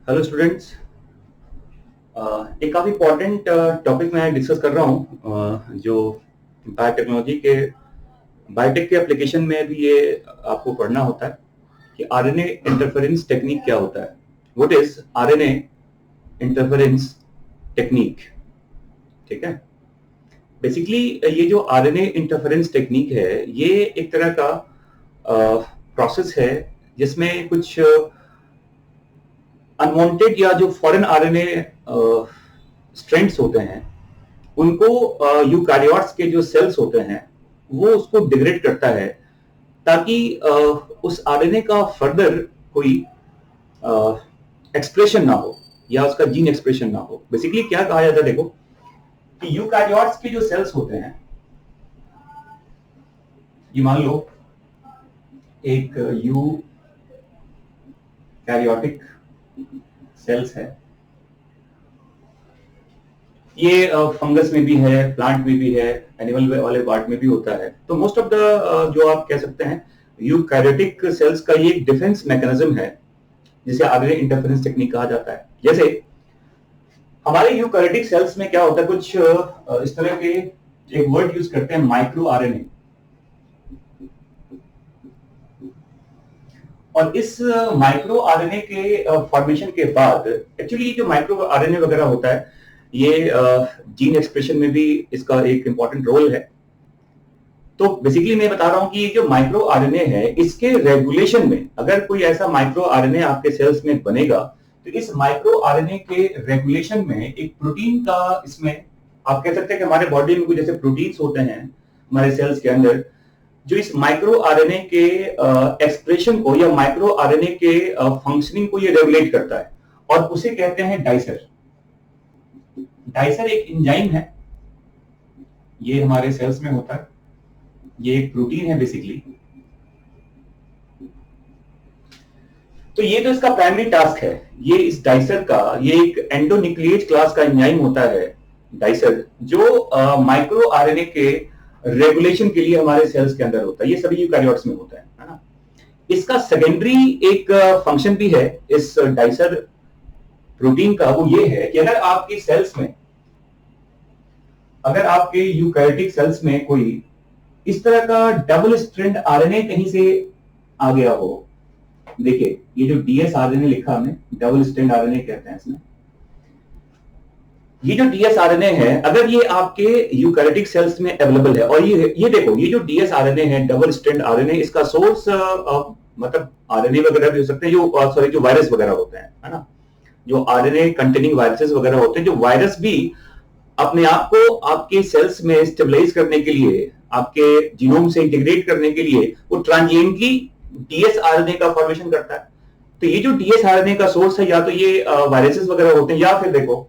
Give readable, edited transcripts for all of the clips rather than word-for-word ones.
Hello students. एक काफ़ी important topic मैं डिस्कस कर रहा हूँ जो बायोटेक्नोलॉजी के बायोटेक के एप्लीकेशन में भी ये आपको पढ़ना होता है कि आरएनए इंटरफेरेंस टेक्निक क्या होता है। What is RNA interference technique? ठीक है। बेसिकली ये जो आरएनए इंटरफेरेंस टेक्निक है ये एक तरह का प्रोसेस है जिसमें कुछ अनवांटेड या जो फॉरेन आरएनए स्ट्रैंड्स होते हैं उनको यूकारियोट्स के जो सेल्स होते हैं वो उसको डिग्रेड करता है ताकि उस आरएनए का फर्दर कोई एक्सप्रेशन ना हो या उसका जीन एक्सप्रेशन ना हो। बेसिकली क्या कहा जाता है, देखो कि यूकारियोट्स के जो सेल्स होते हैं, ये मान लो एक यूकैरियोटिक सेल्स है, ये फंगस में भी है, प्लांट में भी है, एनिमल वाले पार्ट में भी होता है। तो मोस्ट ऑफ द जो आप कह सकते हैं यूकैरियोटिक सेल्स का ये एक डिफेंस मैकेनिज्म है जिसे आरएनए इंटरफेरेंस टेक्निक कहा जाता है। जैसे हमारे यूकैरियोटिक सेल्स में क्या होता है, कुछ इस तरह के एक वर्ड यूज करते हैं माइक्रो आरएनए, और इस माइक्रो आरएनए के फॉर्मेशन के बाद एक्चुअली जो माइक्रो आरएनए वगैरह होता है ये जीन एक्सप्रेशन में भी इसका एक इंपॉर्टेंट रोल है। तो बेसिकली मैं बता रहा हूं कि ये जो माइक्रो आरएनए है इसके रेगुलेशन में, अगर कोई ऐसा माइक्रो आरएनए आपके सेल्स में बनेगा तो इस माइक्रो आरएनए के रेगुलेशन में एक प्रोटीन का, इसमें आप कह सकते हैं कि हमारे बॉडी में कुछ जैसे प्रोटीन्स होते हैं हमारे सेल्स के अंदर, जो इस माइक्रो आरएनए के एक्सप्रेशन को या माइक्रो आरएनए के फंक्शनिंग को ये रेगुलेट करता है, और उसे कहते हैं डाइसर। डाइसर एक एंजाइम है, ये हमारे सेल्स में होता है, ये एक प्रोटीन है बेसिकली। तो ये तो इसका प्राइमरी टास्क है, ये इस डाइसर का, ये एक एंडोन्यूक्लिएज क्लास का एंजाइम होता है डाइसर, जो माइक्रो आरएनए के रेगुलेशन के लिए हमारे सेल्स के अंदर होता है। ये सभी यूकैरियोट्स में होता है ना। इसका सेकेंडरी एक फंक्शन भी है इस डाइसर प्रोटीन का, वो ये है कि अगर आपके सेल्स में, अगर आपके यूकैरियोटिक सेल्स में कोई इस तरह का डबल स्ट्रैंड आरएनए कहीं से आ गया हो, देखिए ये जो डीएस आरएनए लिखा हमने, डबल स्ट्रैंड आरएनए कहते हैं इसमें, ये जो डीएस आरएनए है अगर ये आपके यूकैरियोटिक सेल्स में अवेलेबल है, और ये देखो ये जो डीएस आरएनए है, डबल स्ट्रैंड आरएनए, इसका सोर्स मतलब आरएनए वगैरह भी हो सकते हैं, जो सॉरी जो वायरस वगैरह होते हैं, है ना, जो आरएनए कंटेनिंग वायरसेस वगैरह होते हैं, जो वायरस भी अपने आप को आपके सेल्स में स्टेबलाइज करने के लिए, आपके जीनोम से इंटीग्रेट करने के लिए वो ट्रांजिएंटली डीएस आरएनए का फॉर्मेशन करता है। तो ये जो डीएस आरएनए का सोर्स है, या तो ये वायरसेस वगैरह होते हैं, या फिर देखो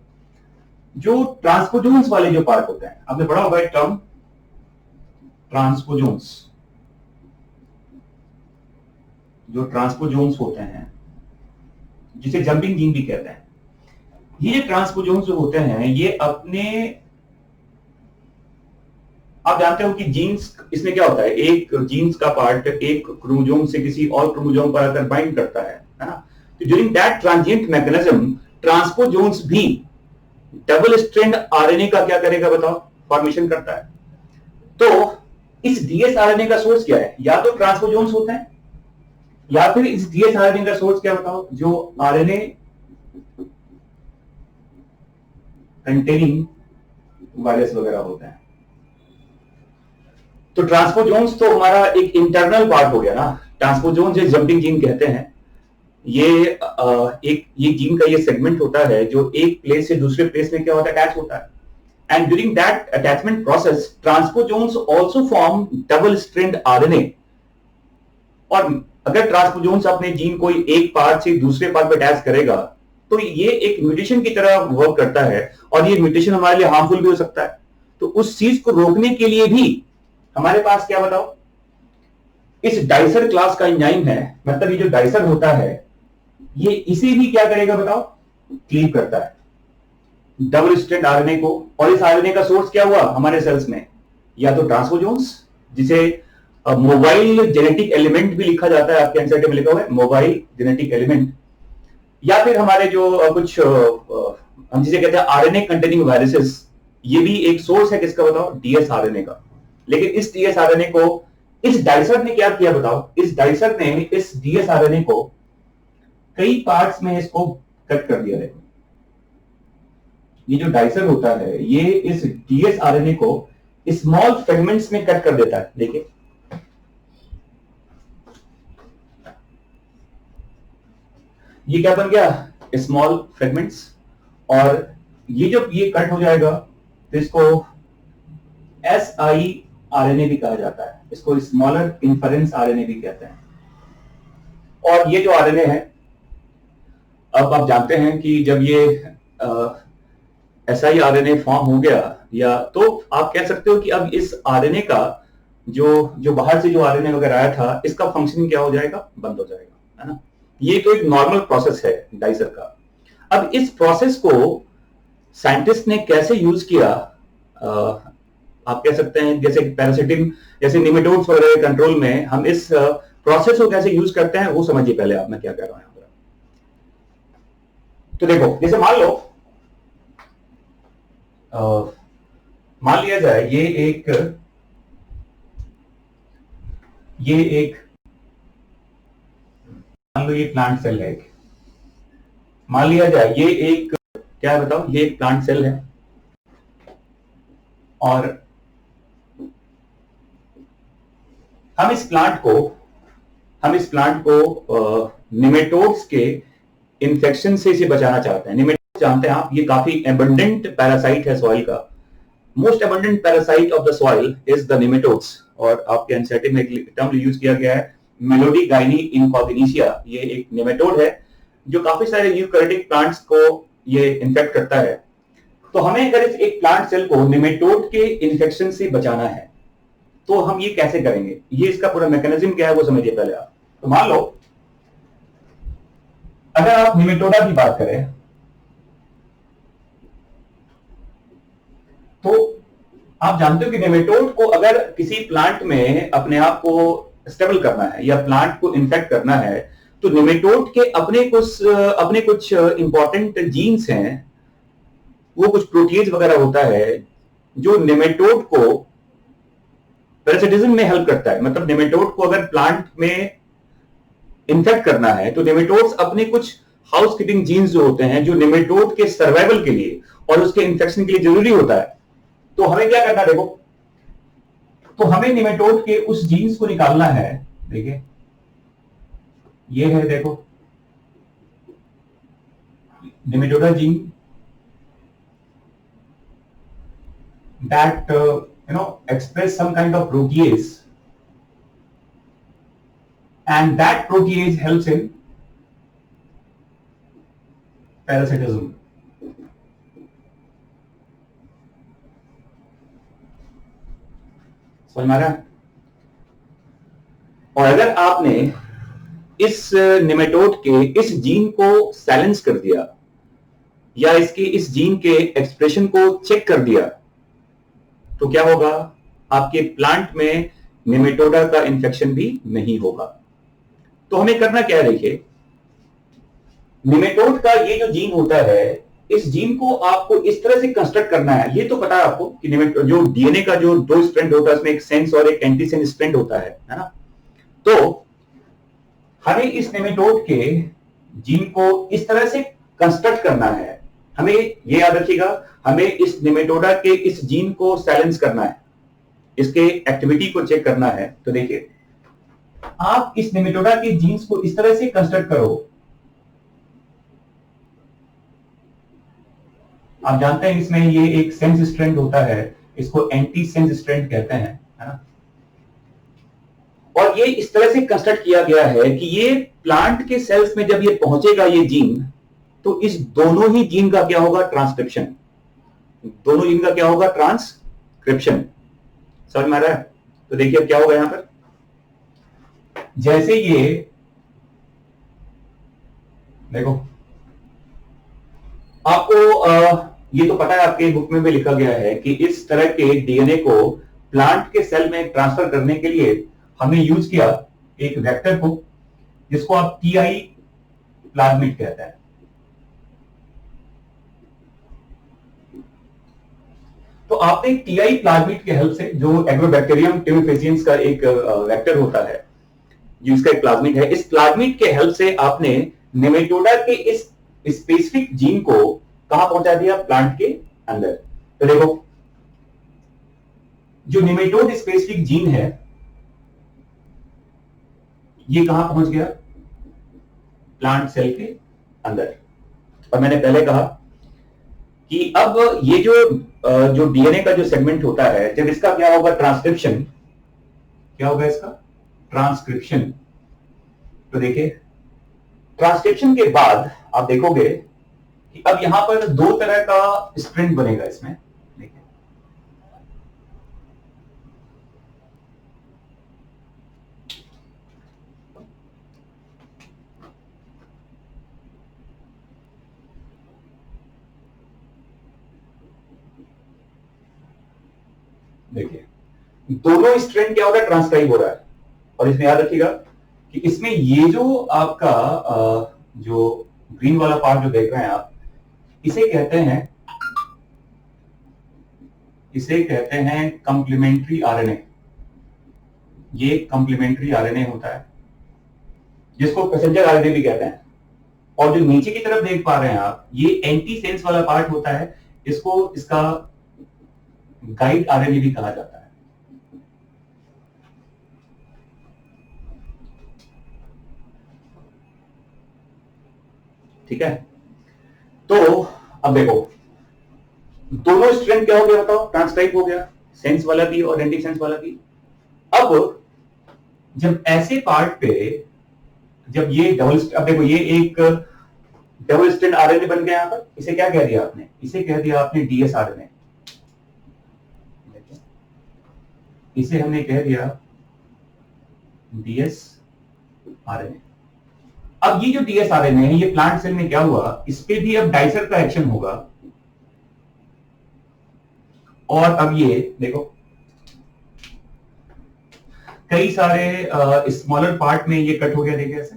जो ट्रांसपोजोन्स वाले जो पार्ट होते हैं, आपने पढ़ा होगा एक टर्म ट्रांसपोजोन्स, जो ट्रांसपोजोन्स होते हैं जिसे जंपिंग जीन भी कहते हैं, ये ट्रांसपोजोन्स जो होते हैं ये अपने, आप जानते हो कि जीन्स, इसमें क्या होता है, एक जीन्स का पार्ट एक क्रोमोसोम से किसी और क्रोमोसोम पर आकर बाइंड करता है ना। तो during that transient mechanism transposons भी डबल स्ट्रैंड आरएनए का क्या करेगा बताओ, फॉर्मेशन करता है। तो इस डीएस आरएनए का सोर्स क्या है, या तो ट्रांसपोजोन्स होते हैं, या फिर इस डीएस आरएनए का सोर्स क्या बताओ, जो आरएनए कंटेनिंग वायरस वगैरह होते हैं। तो ट्रांसपोजोन्स तो हमारा एक इंटरनल पार्ट हो गया ना, ट्रांसपोजोन जो जंपिंग जीन कहते हैं, ये एक ये जीन का ये सेगमेंट होता है जो एक प्लेस से दूसरे प्लेस में क्या होता है, अटैच होता है, and during that attachment process transposons also form double strand RNA. और अगर ट्रांसपोजोन्स अपने जीन को एक पार्ट से दूसरे पार्ट पर अटैच करेगा तो ये एक म्यूटेशन की तरह वर्क करता है, और ये म्यूटेशन हमारे लिए हार्मफुल भी हो सकता है। तो उस चीज को रोकने के लिए भी हमारे पास क्या बताओ, इस डाइसर क्लास का एंजाइम है, मतलब ये जो डाइसर होता है ये इसे भी क्या करेगा बताओ, क्लीव करता है डबल स्ट्रैंड आरएनए को। और इस आरएनए का सोर्स क्या हुआ हमारे सेल्स में, या तो ट्रांसपोजोन्स, जिसे मोबाइल जेनेटिक एलिमेंट भी लिखा जाता है, आपके एनसीईआरटी में लिखा हुआ है मोबाइल जेनेटिक एलिमेंट, या फिर हमारे जो कुछ हम जिसे कहते हैं आरएनए कंटेनिंग वायरसेस, ये भी एक सोर्स है किसका बताओ, डीएसआरएनए का। लेकिन इस डीएसआरएनए को इस डाइसर ने क्या किया बताओ, इस डाइसर ने इस डीएसआरएनए को कई पार्ट्स में इसको कट कर दिया। देखो ये जो डाइसर होता है ये इस डीएसआरएनए को स्मॉल फ्रेगमेंट्स में कट कर देता है। देखिए ये क्या बन गया, स्मॉल फ्रेगमेंट्स। और ये जब ये कट हो जाएगा तो इसको एस आई आरएनए भी कहा जाता है, इसको स्मॉलर इन्फरेंस आरएनए भी कहते हैं। और ये जो आरएनए है, अब आप जानते हैं कि जब ये एसआई आरएनए फॉर्म हो गया, या तो आप कह सकते हो कि अब इस आरएनए का जो बाहर से जो आरएनए वगैरह आया था, इसका फंक्शनिंग क्या हो जाएगा, बंद हो जाएगा, है ना। ये तो एक नॉर्मल प्रोसेस है डाइसर का। अब इस प्रोसेस को साइंटिस्ट ने कैसे यूज किया, आप कह सकते हैं जैसे पैरासिटिक, जैसे निमेटोड्स वगैरह कंट्रोल में हम इस प्रोसेस को कैसे यूज करते हैं वो समझिए पहले आप, मैं क्या कह रहा हूं यहां पर। तो देखो जैसे मान लो, मान लिया जाए ये एक मान लो ये प्लांट सेल है, मान लिया जाए ये एक क्या है बताओ, ये एक प्लांट सेल है। और हम इस प्लांट को निमेटोड्स के इन्फेक्शन से इसे बचाना चाहते हैं। निमेटोड्स जानते हैं आप, ये काफी एबंडेंट पैरासाइट है सॉइल का। Most abundant parasite of the soil is the nematodes. और आपके एनसीईआरटी में एक टर्म यूज किया गया है, मेलोडीगाइनी इनकॉग्निशिया। ये एक निमेटोड है जो काफी सारे यूकैरियोटिक प्लांट्स को ये इन्फेक्ट करता है। तो हमें अगर इस एक प्लांट सेल को निमेटोड के इन्फेक्शन से बचाना है तो हम ये कैसे करेंगे, ये इसका पूरा मैकेनिज्म क्या है वो समझिए पहले आप। तो मान लो अगर आप निमेटोडा की बात करें तो आप जानते हो कि निमेटोड को अगर किसी प्लांट में अपने आप को स्टेबल करना है या प्लांट को इन्फेक्ट करना है, तो निमेटोड के अपने कुछ इंपॉर्टेंट जीन्स हैं, वो कुछ प्रोटीज वगैरह होता है जो निमेटोड को पैरासिटिज्म में हेल्प करता है। मतलब निमेटोड को अगर प्लांट में इन्फेक्ट करना है तो निमेटोड्स अपने कुछ हाउस कीपिंग जीन्स जो होते हैं, जो निमेटोड के सर्वाइवल के लिए और उसके इन्फेक्शन के लिए जरूरी होता है, तो हमें क्या करना है देखो, तो हमें निमेटोड के उस जीन्स को निकालना है। देखिए ये है, देखो Nematoda gene that express some kind of protease, and that protease helps in parasitism. समझ में आ रहा है? और अगर आपने इस निमेटोड के इस जीन को साइलेंस कर दिया या इसके इस जीन के एक्सप्रेशन को चेक कर दिया तो क्या होगा, आपके प्लांट में निमेटोडा का इन्फेक्शन भी नहीं होगा। तो हमें करना क्या है, देखिए निमेटोड का ये जो जीन होता है, इस जीन को आपको इस तरह से कंस्ट्रक्ट करना है। ये तो पता है आपको कि जो डीएनए का जो दो स्ट्रैंड होता है उसमें एक सेंस और एक एंटी सेंस स्ट्रैंड होता है ना। तो हमें इस निमेटोड के जीन को इस तरह से कंस्ट्रक्ट करना है। हमें ये याद रखिएगा, हमें इस निमेटोडा के इस जीन को साइलेंस करना है, इसके एक्टिविटी को चेक करना है। तो देखिए आप इस निमेटोडा के जीन्स को इस तरह से कंस्ट्रक्ट करो। आप जानते हैं इसमें ये एक सेंस स्ट्रैंड होता है, इसको एंटी सेंस स्ट्रैंड कहते हैं, है ना। और ये इस तरह से कंस्ट्रक्ट किया गया है कि ये प्लांट के सेल्स में जब ये पहुंचेगा ये जीन, तो इस दोनों ही जीन का क्या होगा, ट्रांसक्रिप्शन। दोनों जीन का क्या होगा, ट्रांसक्रिप्शन। समझ में आ रहा है? तो देखिए अब क्या होगा यहां पर, जैसे ये देखो आपको ये तो पता है, आपके बुक में भी लिखा गया है कि इस तरह के डीएनए को प्लांट के सेल में ट्रांसफर करने के लिए हमने यूज किया एक वेक्टर को, जिसको आप टीआई प्लाज्मिड कहते हैं। तो आपने टीआई प्लाज्मिड के हेल्प से, जो एग्रोबैक्टीरियम ट्यूमेफेसिएंस का एक वेक्टर होता है, जिसका एक प्लाज्मिड है, इस प्लाज्मिड के हेल्प से आपने नेमेटोडा के इस स्पेसिफिक जीन को कहां पहुंचा दिया? प्लांट के अंदर। तो देखो, जो नेमेटोड स्पेसिफिक जीन है ये कहां पहुंच गया? प्लांट सेल के अंदर। और मैंने पहले कहा कि अब ये जो डीएनए का जो सेगमेंट होता है, जब इसका क्या होगा? ट्रांसक्रिप्शन। क्या होगा इसका? ट्रांसक्रिप्शन। तो देखिए, ट्रांसक्रिप्शन के बाद आप देखोगे कि अब यहां पर दो तरह का स्ट्रैंड बनेगा इसमें। देखिए, देखिए दोनों स्ट्रैंड क्या हो रहा है? ट्रांसक्राइब हो रहा है। और इसमें याद रखिएगा कि इसमें ये जो आपका जो ग्रीन वाला पार्ट जो देख रहे हैं आप, इसे कहते हैं कंप्लीमेंट्री आरएनए। ये कंप्लीमेंट्री आरएनए होता है, जिसको पैसेंजर आरएनए भी कहते हैं। और जो नीचे की तरफ देख पा रहे हैं आप, ये एंटी सेंस वाला पार्ट होता है, इसका गाइड आरएनए भी कहा जाता है। ठीक है, तो अब देखो, दोनों स्ट्रैंड क्या हो गया बताओ? ट्रांसक्राइब हो गया, सेंस वाला भी और एंटी सेंस वाला भी। अब जब ऐसे पार्ट पे, जब ये अब देखो, ये एक डबल स्ट्रैंड आरएनए बन गया। यहां पर इसे क्या कह दिया आपने? इसे कह दिया आपने डीएस आरएनए। इसे हमने कह दिया डीएस आरएनए। अब ये जो डीएस आरएनए है, ये प्लांट सेल में क्या हुआ? इस पे भी अब डाइसर का एक्शन होगा। और अब ये देखो, कई सारे स्मॉलर पार्ट में ये कट हो गया। देखिए ऐसे,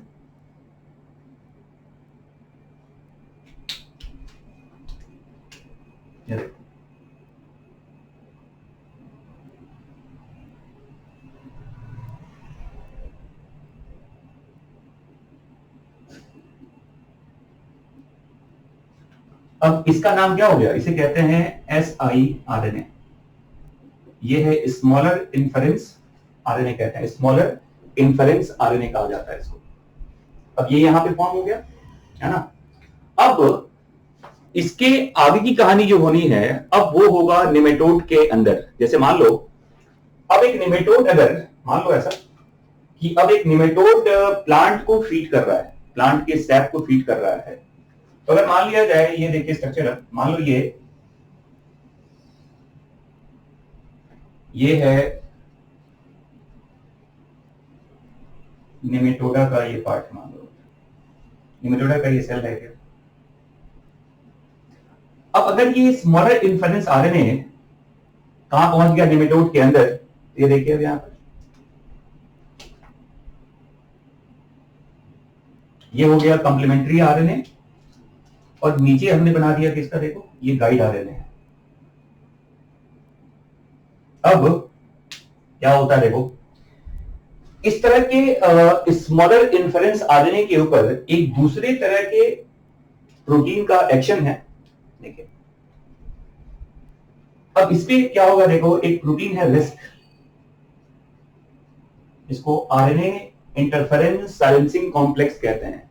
अब इसका नाम क्या हो गया? इसे कहते हैं SIRNA। ये है स्मॉलर इन्फरेंस आरएनए, कहते हैं स्मॉलर इन्फरेंस आरएनए कहा जाता है इसको। अब ये यहां पे फॉर्म हो गया, है ना। अब इसके आगे की कहानी जो होनी है, अब वो होगा निमेटोड के अंदर। जैसे मान लो, अब एक निमेटोड, अगर मान लो ऐसा कि अब एक निमेटोड प्लांट को फीड कर रहा है, प्लांट के सैप को फीड कर रहा है। तो अगर मान लिया जाए, ये देखिए स्ट्रक्चर, मान लो ये है निमेटोडा का ये पार्ट, मान लो निमेटोडा का ये सेल है क्या। अब अगर ये स्मॉलर इन्फरेंस आरएनए कहां पहुंच गया? निमेटोड के अंदर। ये देखिए अब यहां पर ये हो गया कंप्लीमेंट्री आरएनए, और नीचे हमने बना दिया किसका? देखो, ये गाइड आरएनए है। अब क्या होता है? देखो, इस तरह के स्मॉलर इन्फरेंस आरएनए के ऊपर एक दूसरे तरह के प्रोटीन का एक्शन है। देखिए, अब इस पे क्या होगा? देखो, एक प्रोटीन है रिस्क, इसको आरएनए इंटरफेरेंस साइलेंसिंग कॉम्प्लेक्स कहते हैं।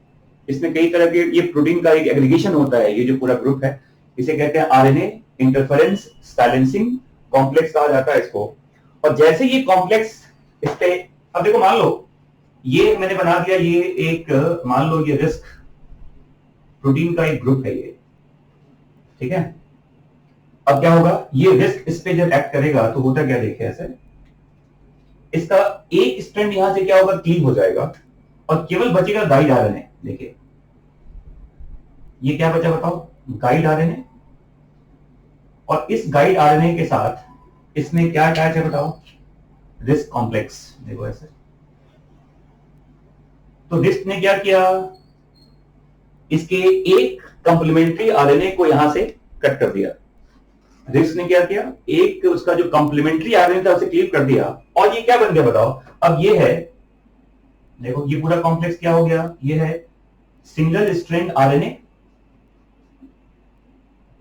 इसमें कई तरह के ये प्रोटीन का एक एग्रीगेशन होता है। ये जो पूरा ग्रुप है, इसे कहते हैं आरएनए इंटरफेरेंस साइलेंसिंग कॉम्प्लेक्स कहा जाता है इसको। और जैसे ये कॉम्प्लेक्स इस पे, अब देखो, मान लो ये मैंने बना दिया, ये एक, मान लो ये रिस्क प्रोटीन का एक ग्रुप है ये, ठीक है। अब क्या होगा? ये रिस्क इस पे जब एक्ट करेगा तो होता क्या? देखिए ऐसे, इसका एक स्ट्रैंड यहां से क्या होगा? क्लीव हो जाएगा, और केवल बचेगा गाइड आरएनए। देखिए, ये क्या बचा बताओ? Guide RNA. और इस गाइड आरएनए के साथ इसमें क्या अटैच है बताओ? Risk complex. देखो ऐसे, तो रिस्क ने क्या किया? इसके एक कंप्लीमेंट्री आरएनए को यहां से कट कर दिया, रिस्क ने क्या किया, एक उसका जो कॉम्प्लीमेंट्री आरएनए था उसे क्लीव कर दिया, और ये क्या बन गया बताओ, अब ये है, देखो ये पूरा कॉम्प्लेक्स क्या हो गया, ये है single strand RNA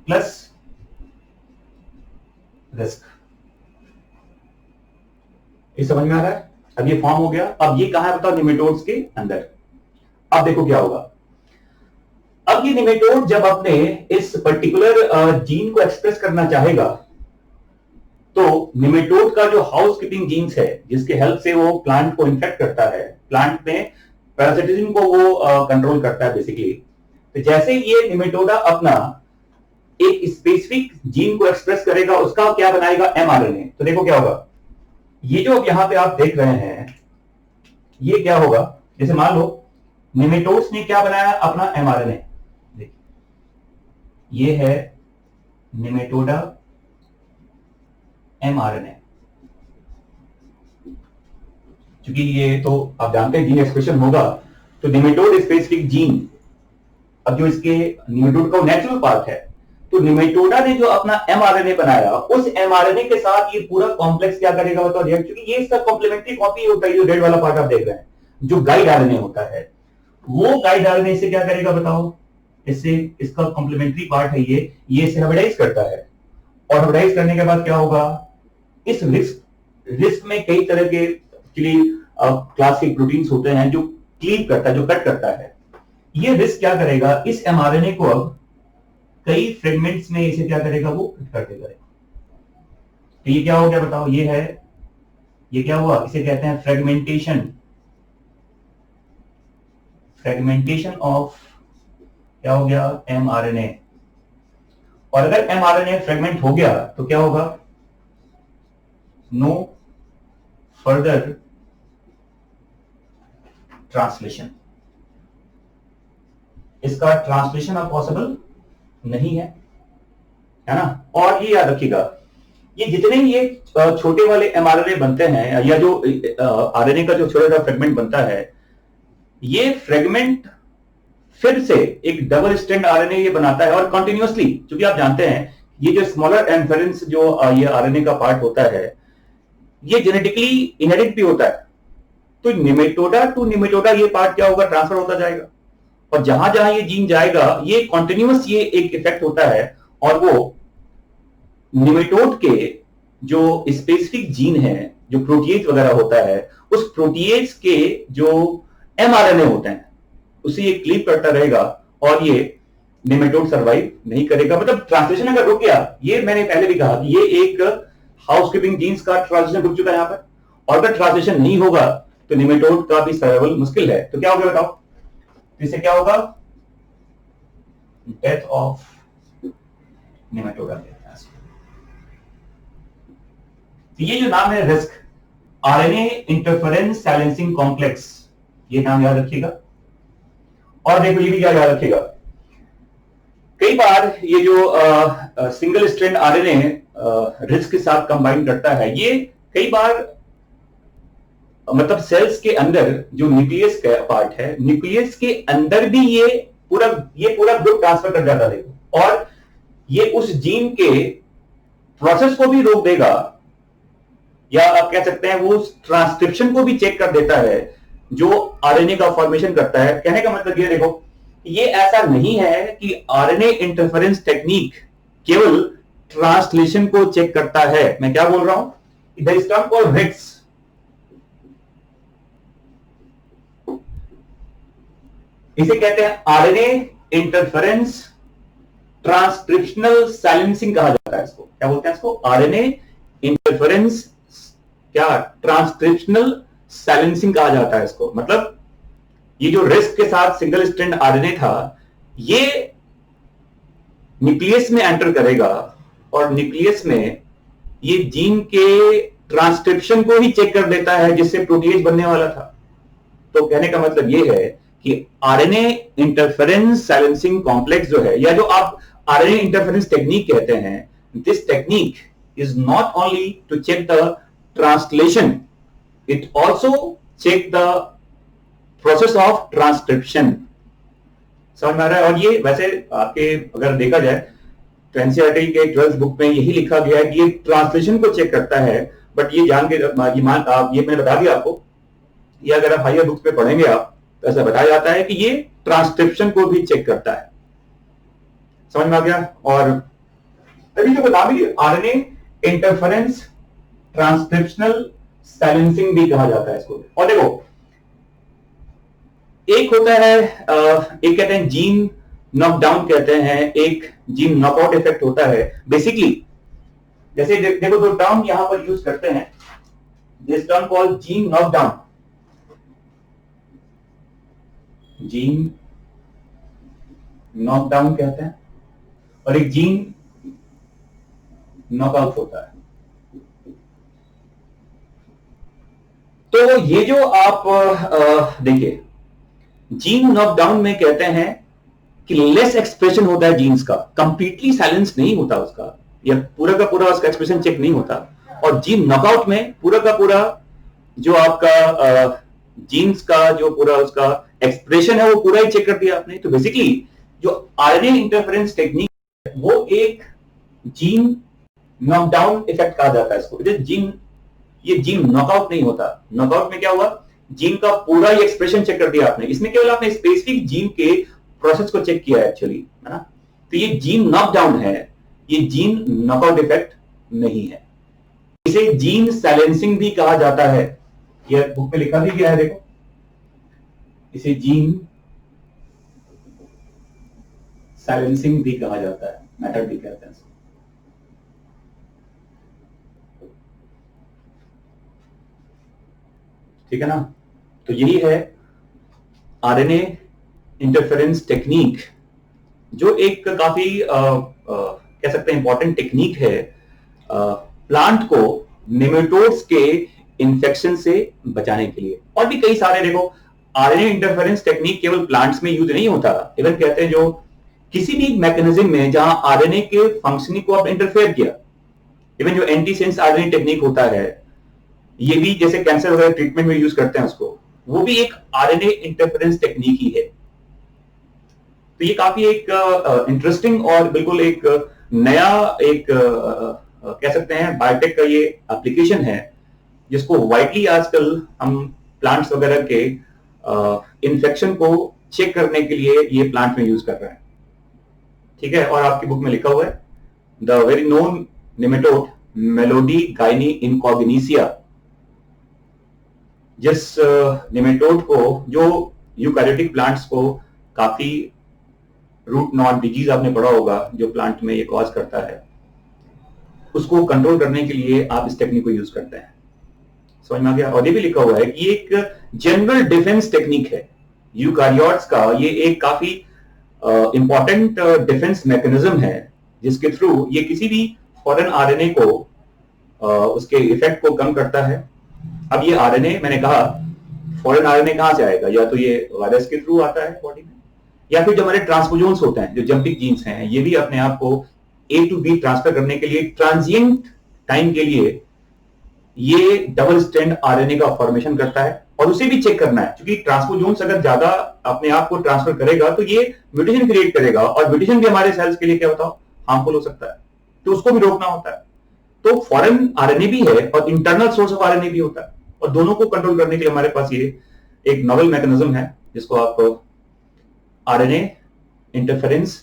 plus risk. ये समझ में आ रहा है? अब ये फॉर्म हो गया। अब ये कहां है बताओ, निमेटोड्स के अंदर। अब देखो क्या होगा, अब ये निमेटोड जब अपने इस पर्टिकुलर जीन को एक्सप्रेस करना चाहेगा, तो निमेटोड का जो हाउस कीपिंग जीन्स है जिसके हेल्प से वो प्लांट को इन्फेक्ट करता है, प्लांट में पैरासिटिज्म को वो कंट्रोल करता है बेसिकली। तो जैसे ये निमेटोडा अपना एक स्पेसिफिक जीन को एक्सप्रेस करेगा, उसका क्या बनाएगा, एमआरएनए। तो देखो क्या होगा, ये जो यहां पे आप देख रहे हैं, ये क्या होगा, जैसे मान लो निमेटोड्स ने क्या बनाया, अपना एमआरएनए। ये है निमेटोडा एमआरएनए। क्योंकि ये तो आप जानते हैं जीन एक्सप्रेशन होगा, तो निमेटोड स्पेसिफिक जीन, अब जो इसके निमेटोड का नेचुरल पार्ट है, तो निमेटोडा ने जो अपना एमआरएनए बनाया, उस एमआरएनए के साथ ये पूरा कॉम्प्लेक्स क्या करेगा बताओ, रिएक्ट। क्योंकि ये इसका कॉम्प्लीमेंट्री कॉपी होता है, जो रेड वाला पार्ट आप देख रहे हैं, जो गाइड आरएनए होता है, वो गाइड आरएनए से क्या करेगा बताओ, इससे इसका कॉम्प्लीमेंट्री पार्ट है ये इसे हाइब्रिडाइज करता है, और हाइब्रिडाइज करने के बाद क्या होगा, इस रिस्क में कई तरह के क्लास के प्रोटीन्स होते हैं जो क्लीव करता है, जो कट करता है। ये रिस्क क्या करेगा, इस एमआरएनए को अब कई फ्रेगमेंट्स में इसे क्या करेगा, वो कट कर देगा। तो ये क्या हो गया बताओ, ये है, ये क्या हुआ, इसे कहते हैं फ्रेगमेंटेशन ऑफ क्या हो गया, एमआरएनए। और अगर एमआरएनए फ्रेगमेंट हो गया तो क्या होगा, नो फर्दर ट्रांसलेशन, इसका ट्रांसलेशन अब पॉसिबल नहीं है ना। और ये याद रखिएगा, ये जितने ये छोटे वाले एमआरएनए बनते हैं, या जो आरएनए का जो छोटा सा फ्रेगमेंट बनता है, ये फ्रेगमेंट फिर से एक डबल स्ट्रैंड आरएनए ये बनाता है, और कंटिन्यूअसली, क्योंकि आप जानते हैं ये जो स्मॉलर इंफेरेंस जो ये आरएनए का पार्ट होता है, ये जेनेटिकली इनहेरिट भी होता है। तो निमेटोडा टू निमेटोडा ये पार्ट क्या होगा, ट्रांसफर होता जाएगा, और जहां जहां ये जीन जाएगा, ये कॉन्टिन्यूअस ये एक इफेक्ट होता है, और वो निमेटोड के जो स्पेसिफिक जीन है, जो प्रोटीएज वगैरह होता है, उस प्रोटीएज के जो एमआरएनए होते हैं उसे ये क्लीव करता रहेगा, और ये निमेटोड सर्वाइव नहीं करेगा। मतलब ट्रांसलेशन अगर रुक गया, ये मैंने पहले भी कहा कि ये एक हाउसकीपिंग जीन्स का ट्रांसलेशन रुक चुका है यहां पर, और अगर ट्रांसलेशन नहीं होगा तो निमेटोड का भी सर्वाइवल मुश्किल है। तो क्या होगा बताओ, इससे क्या होगा, डेथ ऑफ निमेटोडा। ये जो नाम है risk, RNA interference silencing complex, ये नाम याद रखिएगा। और देखो ये भी क्या याद रखिएगा, कई बार ये जो सिंगल स्ट्रैंड आरएनए रिस्क के साथ कंबाइन करता है, ये कई बार मतलब सेल्स के अंदर जो न्यूक्लियस का पार्ट है, न्यूक्लियस के अंदर भी ये पूरा ग्रुप ट्रांसफर कर जाता है, और ये उस जीन के प्रोसेस को भी रोक देगा, या आप कह सकते हैं वो ट्रांसक्रिप्शन को भी चेक कर देता है जो आरएनए का फॉर्मेशन करता है। कहने का मतलब ये देखो, ये ऐसा नहीं है कि आरएनए इंटरफेरेंस टेक्निक केवल ट्रांसलेशन को चेक करता है। मैं क्या बोल रहा हूं, देयर इज टर्म कॉल्ड रिक्स। इसे कहते हैं आरएनए इंटरफेरेंस ट्रांसक्रिप्शनल साइलेंसिंग कहा जाता है। इसको क्या बोलते हैं, इसको आरएनए इंटरफेरेंस क्या ट्रांसक्रिप्शनल साइलेंसिंग कहा जाता है इसको। मतलब ये जो रिस्क के साथ सिंगल स्ट्रैंड आरएनए था, ये न्यूक्लियस में एंटर करेगा, और न्यूक्लियस में ये जीन के ट्रांसक्रिप्शन को ही चेक कर देता है जिससे प्रोटीएज बनने वाला था। तो कहने का मतलब ये है कि आरएनए इंटरफेरेंस साइलेंसिंग कॉम्प्लेक्स जो है, या जो आप आरएनए इंटरफेरेंस टेक्निक कहते हैं, this technique is not only to check the translation, it also check the process of transcription. समझ में आ रहा है? और ये वैसे आपके अगर देखा जाए तो एनसीईआरटी के 12th बुक में यही लिखा गया है कि ये ट्रांसलेशन को चेक करता है, बट ये जान के ये मैंने बता दिया आपको, ये अगर आप हायर बुक्स पे पढ़ेंगे आप तो ऐसा बताया जाता है कि ये ट्रांसक्रिप्शन को भी चेक करता है। समझ में आ गया? और अभी जो बता भी आरएनए इंटरफेरेंस ट्रांसक्रिप्शनल साइलेंसिंग भी कहा जाता है इसको। और देखो एक होता है एक कहते हैं जीन नॉकडाउन कहते हैं, एक जीन नॉकआउट इफेक्ट होता है। बेसिकली जैसे देखो दो टर्म यहां पर यूज करते हैं, this term called gene knockdown, gene knockdown कहते हैं, और एक जीन नॉकआउट होता है। तो ये जो आप देखिए जीन नॉकडाउन में कहते हैं कि लेस एक्सप्रेशन होता है जीन्स का, कंप्लीटली साइलेंस नहीं होता उसका, या पूरा का पूरा उसका एक्सप्रेशन चेक नहीं होता। और जीन नॉकआउट में पूरा का पूरा जो आपका जीन्स का जो पूरा उसका एक्सप्रेशन है वो पूरा ही चेक कर दिया आपने। तो बेसिकली जो आरएनए इंटरफेरेंस टेक्निक है वो एक जीन नॉकडाउन इफेक्ट कहा जाता है इसको। ये जीन नॉकआउट नहीं होता। नॉकआउट में क्या हुआ, जीन का पूरा ही एक्सप्रेशन चेक कर दिया आपने, इसमें केवल आपने स्पेसिफिक जीन के प्रोसेस को चेक किया है एक्चुअली, है ना। तो ये जीन नॉकडाउन है, ये जीन नॉकआउट इफेक्ट नहीं है। इसे जीन साइलेंसिंग भी कहा जाता है, ये बुक में लिखा भी गया है, देखो इसे जीन साइलेंसिंग भी कहा जाता है, मेथड भी कहते हैं। ठीक है ना। तो यही है आरएनए इंटरफेरेंस टेक्निक, जो एक काफी कह सकते हैं इंपॉर्टेंट टेक्निक है प्लांट को नेमेटोड्स के इन्फेक्शन से बचाने के लिए। और भी कई सारे, देखो आरएनए इंटरफेरेंस टेक्निक केवल प्लांट्स में यूज नहीं होता, इवन कहते हैं जो किसी भी मैकेनिज्म में जहां आरएनए के फंक्शनिंग को आप इंटरफेयर किया, इवन जो एंटीसेंस आरएनए टेक्निक होता है, ये भी जैसे कैंसर वगैरह ट्रीटमेंट में यूज करते हैं उसको, वो भी एक आरएनए इंटरफेरेंस टेक्निक ही है। तो ये काफी एक इंटरेस्टिंग और बिल्कुल एक नया एक कह सकते हैं बायोटेक का ये एप्लीकेशन है, जिसको वाइडली आजकल हम प्लांट्स वगैरह के इन्फेक्शन को चेक करने के लिए ये प्लांट में यूज कर रहे हैं। ठीक है। और आपकी बुक में लिखा हुआ है the very known nematode Meloidogyne incognita, जिस नेमेटोड को जो यूकैरियोटिक प्लांट्स को काफी रूट नॉट डिजीज आपने पढ़ा होगा जो प्लांट में ये कॉज करता है, उसको कंट्रोल करने के लिए आप इस टेक्निक को यूज करते हैं। समझ में आ गया? और ये भी लिखा हुआ है कि ये एक जनरल डिफेंस टेक्निक है यूकैरियोट्स का, ये एक काफी इंपॉर्टेंट डिफेंस मैकेनिज्म है जिसके थ्रू ये किसी भी फॉरेन आरएनए को उसके इफेक्ट को कम करता है। अब ये आरएनए मैंने कहा फॉरेन आरएनए कहां से आएगा, या तो ये वायरस के थ्रू आता है बॉडी में, या फिर जो हमारे ट्रांसपोजोन्स होते हैं जो जंपिंग जीन्स हैं, ये भी अपने आप को ए टू बी ट्रांसफर करने के लिए ट्रांजिएंट टाइम के लिए ये डबल स्ट्रैंड आरएनए का फॉर्मेशन करता है। और उसे भी चेक करना है, क्योंकि ट्रांसपोजोन्स अगर ज्यादा अपने आप को ट्रांसफर करेगा तो ये म्यूटेशन क्रिएट करेगा, और म्यूटेशन भी हमारे सेल्स के लिए क्या बताओ हार्मफुल हो सकता है, तो उसको भी रोकना होता है। तो फॉरेन आरएनए भी है और इंटरनल सोर्स ऑफ आरएनए भी होता है, और दोनों को कंट्रोल करने के लिए हमारे पास ये एक नोवेल मैकेनिज्म है जिसको आप आरएनए इंटरफेरेंस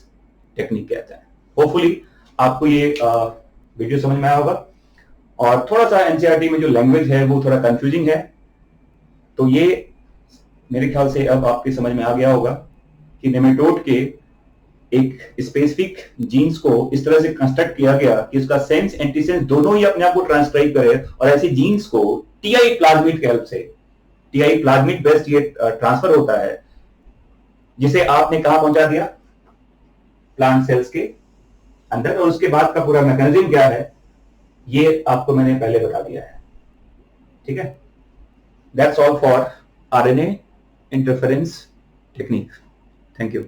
टेक्निक कहते हैं। होपफुली आपको ये वीडियो समझ में आया होगा। और थोड़ा सा एनसीईआरटी में जो लैंग्वेज है वो थोड़ा कंफ्यूजिंग है, तो ये मेरे ख्याल से अब आपके समझ में आ गया होगा कि नेमेटोड के एक स्पेसिफिक जीन्स को इस तरह से कंस्ट्रक्ट किया गया कि उसका सेंस एंटीसेंस दोनों ही अपने आप को ट्रांसक्राइब करे, और ऐसे जीन्स को टीआई प्लाज्मिड के हेल्प से, टीआई प्लाज्मिड बेस्ड ये ट्रांसफर होता है, जिसे आपने कहां पहुंचा दिया, प्लांट सेल्स के अंदर। और उसके बाद का पूरा मैकेनिज्म क्या है ये आपको मैंने पहले बता दिया है। ठीक है। That's all for RNA interference technique. Thank you.